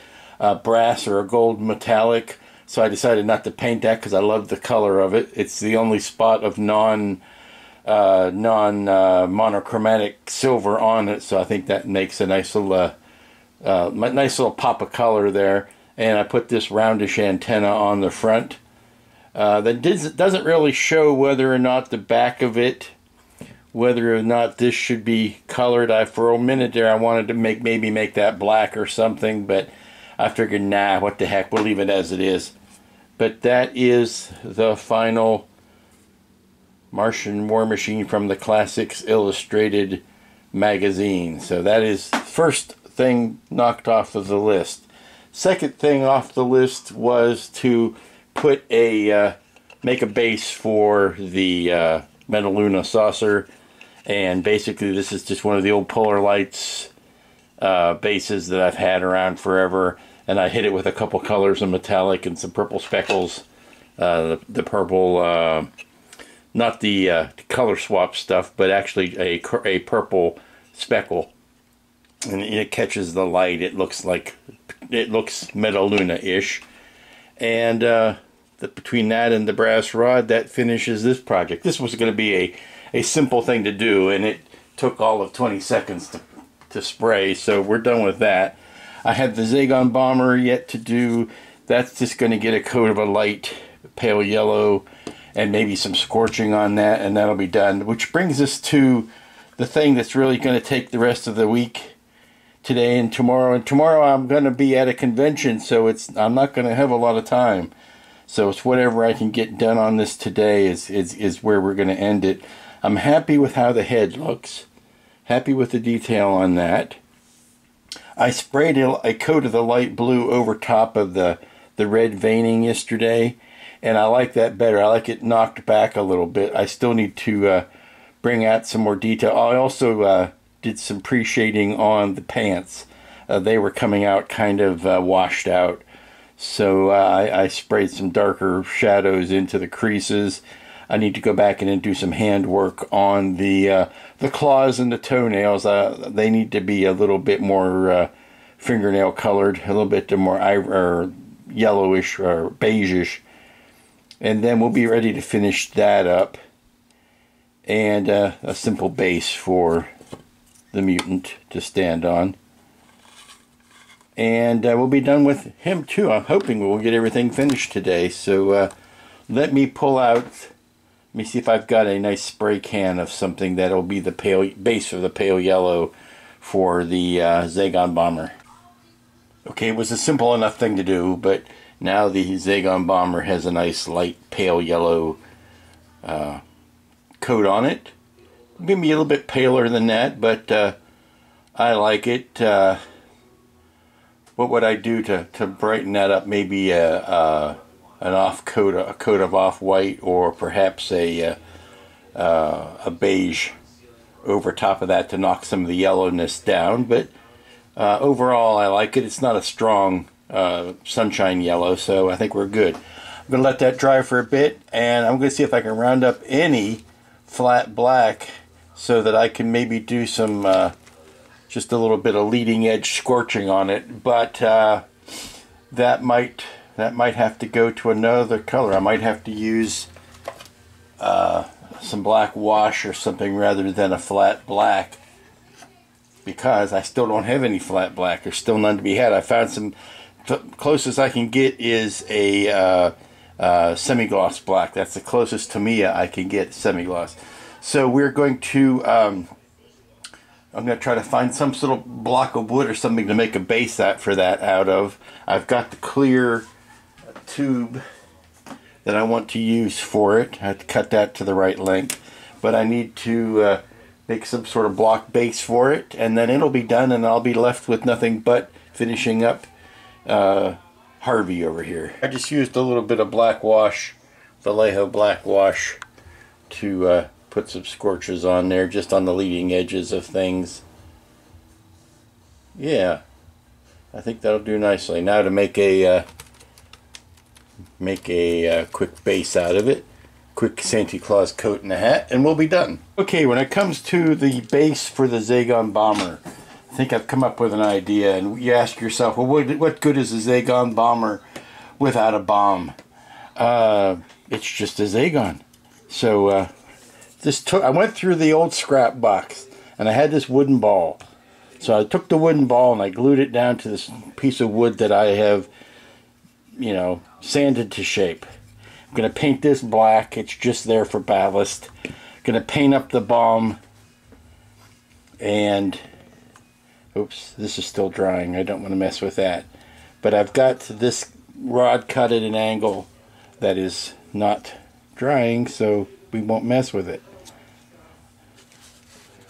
S2: brass or a gold metallic, so I decided not to paint that because I love the color of it. It's the only spot of monochromatic silver on it, so I think that makes a nice little pop of color there. And I put this roundish antenna on the front. That doesn't really show whether or not the back of it, whether or not this should be colored. For a minute there I wanted to maybe make that black or something, but I figured, nah, what the heck, we'll leave it as it is. But that is the final Martian War Machine from the Classics Illustrated magazine. So that is first thing knocked off of the list. Second thing off the list was to put make a base for the Metaluna saucer, and basically this is just one of the old Polar Lights bases that I've had around forever, and I hit it with a couple colors of metallic and some purple speckles. The purple, not the color swap stuff, but actually a purple speckle, and it catches the light. It looks Metaluna-ish, and between that and the brass rod, that finishes this project. This was going to be a simple thing to do, and it took all of 20 seconds to spray, so we're done with that. I have the Zagon Bomber yet to do. That's just going to get a coat of a light pale yellow and maybe some scorching on that, and that'll be done. Which brings us to the thing that's really going to take the rest of the week, today and tomorrow. And tomorrow I'm going to be at a convention, so I'm not going to have a lot of time. So it's whatever I can get done on this today is where we're going to end it. I'm happy with how the head looks. Happy with the detail on that. I sprayed a coat of the light blue over top of the red veining yesterday, and I like that better. I like it knocked back a little bit. I still need to bring out some more detail. I also did some pre-shading on the pants. They were coming out kind of washed out. So I sprayed some darker shadows into the creases. I need to go back in and do some hand work on the claws and the toenails. They need to be a little bit more fingernail colored, a little bit more yellowish or beigeish. And then we'll be ready to finish that up. And a simple base for the Mutant to stand on. And we'll be done with him too. I'm hoping we'll get everything finished today. So let me pull out, let me see if I've got a nice spray can of something that'll be the base of the pale yellow for the Zagon Bomber. Okay, it was a simple enough thing to do, but now the Zagon Bomber has a nice light pale yellow coat on it. Maybe a little bit paler than that, but I like it. What would I do to brighten that up? Maybe an off coat, a coat of off-white, or perhaps a beige over top of that to knock some of the yellowness down. But overall, I like it. It's not a strong sunshine yellow, so I think we're good. I'm going to let that dry for a bit, and I'm going to see if I can round up any flat black so that I can maybe do some just a little bit of leading edge scorching on it. But that might have to go to another color. I might have to use some black wash or something rather than a flat black, because I still don't have any flat black. There's still none to be had. I found some, closest I can get is a semi-gloss black. That's the closest Tamiya I can get, semi-gloss. So we're going to I'm going to try to find some sort of block of wood or something to make a base for that out of. I've got the clear tube that I want to use for it. I have to cut that to the right length. But I need to make some sort of block base for it, and then it'll be done, and I'll be left with nothing but finishing up Harvey over here. I just used a little bit of black wash, Vallejo black wash, to put some scorches on there, just on the leading edges of things. Yeah, I think that'll do nicely. Now to make a quick base out of it, quick Santa Claus coat and a hat, and we'll be done. Okay, when it comes to the base for the Zagon Bomber, I think I've come up with an idea, and you ask yourself, well, what good is a Zagon Bomber without a bomb? It's just a Zagon. So I went through the old scrap box, and I had this wooden ball. So I took the wooden ball and I glued it down to this piece of wood that I have, you know, sanded to shape. I'm going to paint this black. It's just there for ballast. Going to paint up the bomb, and oops, this is still drying. I don't want to mess with that. But I've got this rod cut at an angle that is not drying, so we won't mess with it.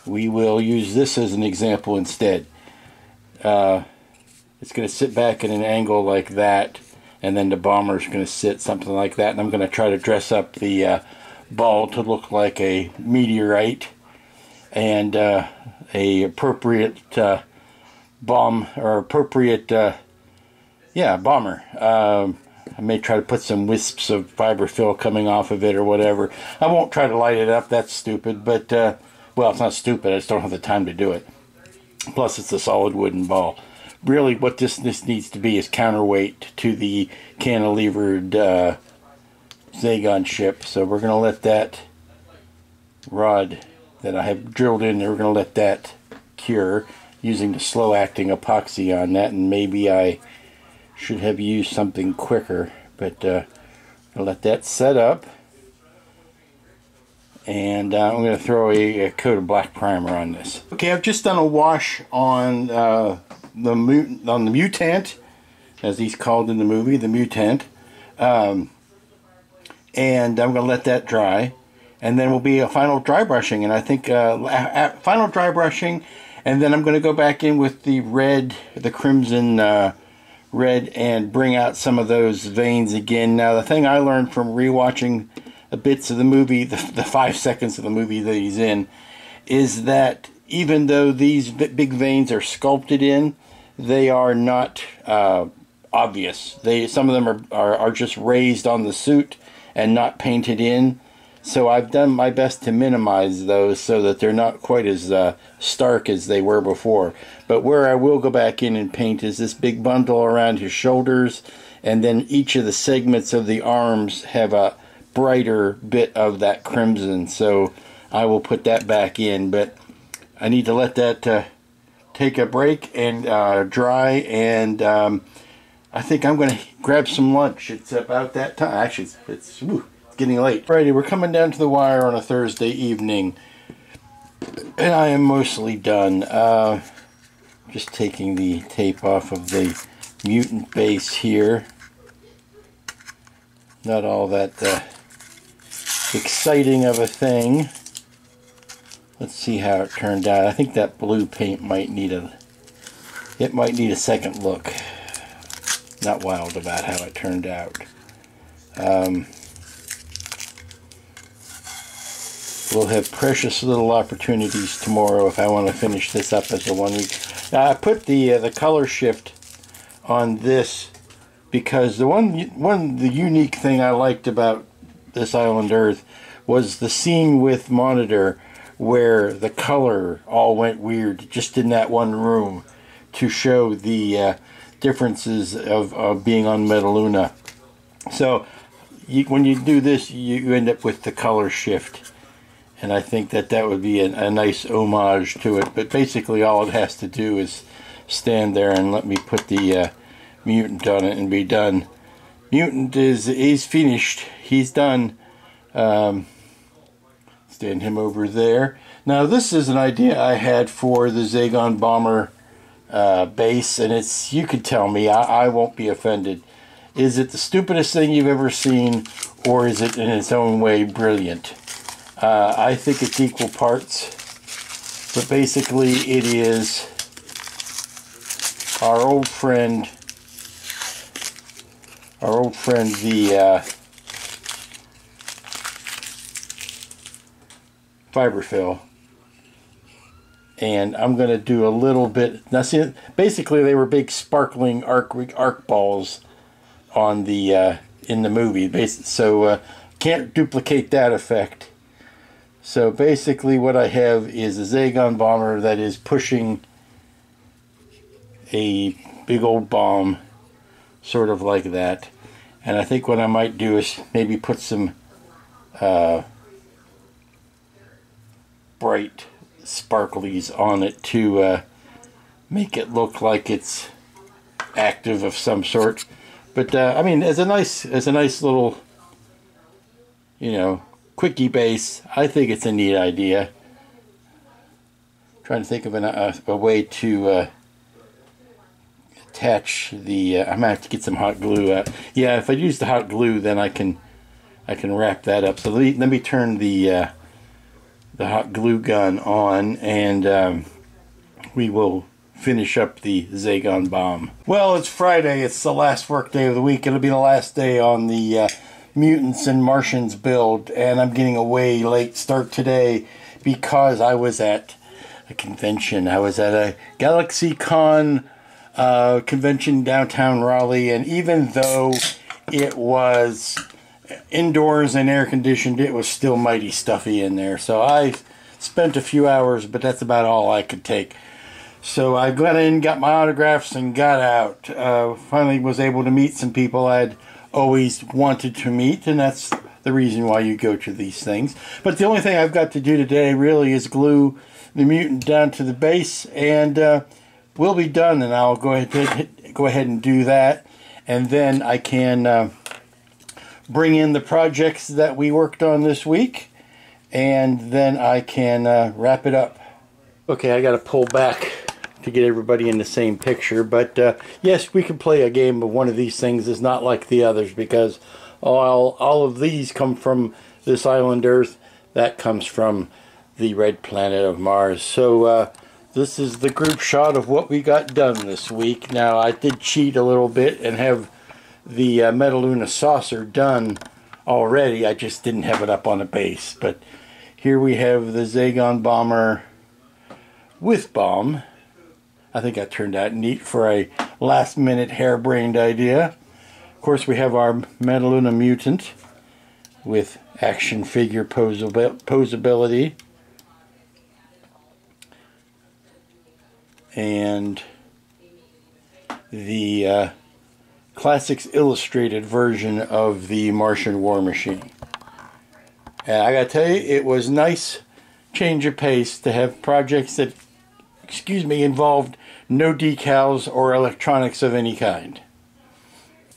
S2: We will use this as an example instead. It's going to sit back at an angle like that, and then the bomber's going to sit something like that, and I'm going to try to dress up the ball to look like a meteorite, and a appropriate bomb, or appropriate bomber. I may try to put some wisps of fiberfill coming off of it or whatever. I won't try to light it up, that's stupid, but well, it's not stupid, I just don't have the time to do it. Plus it's a solid wooden ball. Really what this needs to be is counterweight to the cantilevered Zagon ship. So we're going to let that rod that I have drilled in there, we're going to let that cure using the slow acting epoxy on that, and maybe I should have used something quicker, but I'll let that set up, and I'm going to throw a coat of black primer on this. Okay, I've just done a wash on the Mutant, as he's called in the movie, the Mutant, and I'm going to let that dry, and then will be a final dry brushing, and I think final dry brushing, and then I'm going to go back in with the red, the crimson red, and bring out some of those veins again. Now, the thing I learned from rewatching the bits of the movie, the 5 seconds of the movie that he's in, is that even though these big veins are sculpted in, they are not obvious. Some of them are just raised on the suit and not painted in. So I've done my best to minimize those so that they're not quite as stark as they were before. But where I will go back in and paint is this big bundle around his shoulders, and then each of the segments of the arms have a brighter bit of that crimson. So I will put that back in, but I need to let that take a break and dry, and I think I'm going to grab some lunch. It's about that time. Actually, it's getting late. Alrighty, we're coming down to the wire on a Thursday evening, and I am mostly done. Just taking the tape off of the Mutant base here. Not all that exciting of a thing. Let's see how it turned out. I think that blue paint might need a second look. Not wild about how it turned out. We'll have precious little opportunities tomorrow if I want to finish this up as a 1 week. Now, I put the color shift on this because the unique thing I liked about this Island Earth was the scene with Monitor where the color all went weird just in that one room to show the differences of being on Metaluna. So when you do this, you end up with the color shift. And I think that would be a nice homage to it. But basically all it has to do is stand there and let me put the Mutant on it and be done. Mutant is finished. He's done. Still stand him over there. Now this is an idea I had for the Zagon Bomber base, and it's, you could tell me, I won't be offended. Is it the stupidest thing you've ever seen, or is it in its own way brilliant? I think it's equal parts, but basically it is our old friend the fiberfill. And I'm going to do a little bit. Now see, basically they were big sparkling arc balls on the in the movie. So can't duplicate that effect. So basically what I have is a Zagon Bomber that is pushing a big old bomb, sort of like that. And I think what I might do is maybe put some bright sparklies on it to make it look like it's active of some sort. But I mean, as a nice little, you know, quickie base, I think it's a neat idea. Trying to think of a way to attach the. I'm gonna have to get some hot glue out. Yeah, if I use the hot glue, then I can wrap that up. So let me turn the hot glue gun on, and we will finish up the Zagon Bomb. Well, it's Friday. It's the last work day of the week. It'll be the last day on the Mutants and Martians build, and I'm getting a way late start today because I was at a convention. I was at a GalaxyCon convention downtown Raleigh, and even though it was indoors and air conditioned, it was still mighty stuffy in there. So I spent a few hours, but that's about all I could take. So I got in, got my autographs, and got out. Finally was able to meet some people I'd always wanted to meet, and that's the reason why you go to these things. But the only thing I've got to do today really is glue the Mutant down to the base, and we'll be done, and I'll go ahead and do that, and then I can bring in the projects that we worked on this week, and then I can wrap it up. Okay, I got to pull back to get everybody in the same picture, but yes, we can play a game of one of these things. It's not like the others, because all of these come from this island Earth. That comes from the red planet of Mars. So this is the group shot of what we got done this week. Now, I did cheat a little bit and have the Metaluna saucer done already. I just didn't have it up on a base. But here we have the Zagon Bomber with bomb. I think that turned out neat for a last-minute harebrained idea. Of course, we have our Metaluna Mutant with action figure posability. And the Classics Illustrated version of the Martian War Machine. And I gotta tell you, it was nice change of pace to have projects that, involved no decals or electronics of any kind.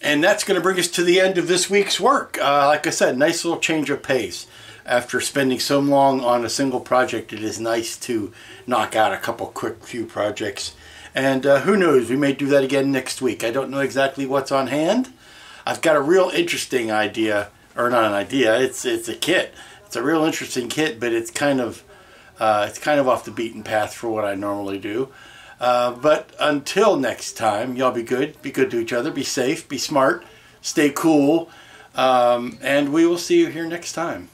S2: And that's going to bring us to the end of this week's work. Like I said, nice little change of pace. After spending so long on a single project, it is nice to knock out a couple few projects. And who knows, we may do that again next week. I don't know exactly what's on hand. I've got a real interesting idea, or not an idea, it's a kit. It's a real interesting kit, but it's kind of off the beaten path for what I normally do. But until next time, y'all be good to each other, be safe, be smart, stay cool, and we will see you here next time.